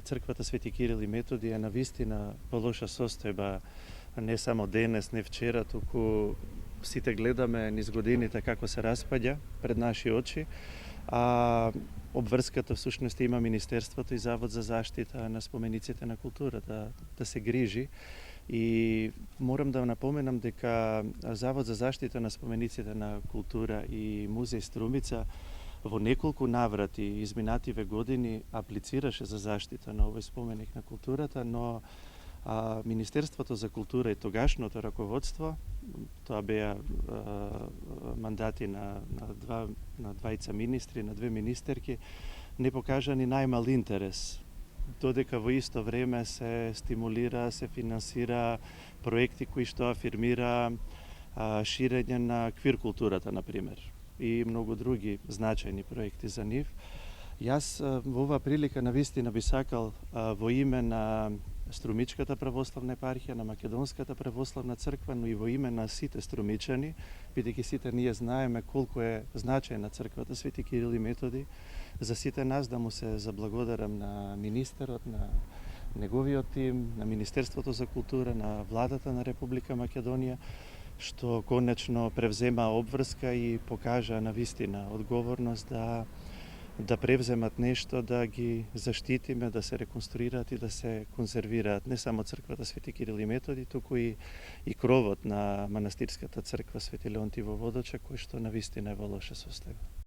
црквата Свети Кирил и Методи е навистина во лоша состојба, не само денес, не вчера, туку сите гледаме низ годините како се распаѓа пред наши очи, а обврската всушност има Министерството и Завод за заштита на спомениците на културата да се грижи. И морам да напоменам дека Завод за заштита на спомениците на култура и Музеј Струмица во неколку наврати изминативе години аплицираше за заштита на овој споменик на културата, но Министерството за култура и тогашното раководство, тоа беа мандати на двајца министри, на две министерки, не покажа ни најмал интерес, додека во исто време се стимулира, се финансира проекти кои што афирмира ширење на квир културата, например, и многу други значајни проекти за нив. Јас во оваа прилика навистина би сакал во име на Струмичката православна епархија, на Македонската православна црква, но и во име на сите струмичани, бидејќи сите ние знаеме колку е значајна црквата Свети Кирил и Методи, за сите нас да му се заблагодарам на министерот, на неговиот тим, на Министерството за култура, на владата на Република Македонија, што конечно превзема обврска и покажа навистина одговорност да превземат нешто, да ги заштитиме, да се реконструираат и да се конзервираат не само црквата Свети Кирил и Методи, туку и кровот на манастирската црква Свети Леонтий во Водоча, кој што навистина е во лоша состојба.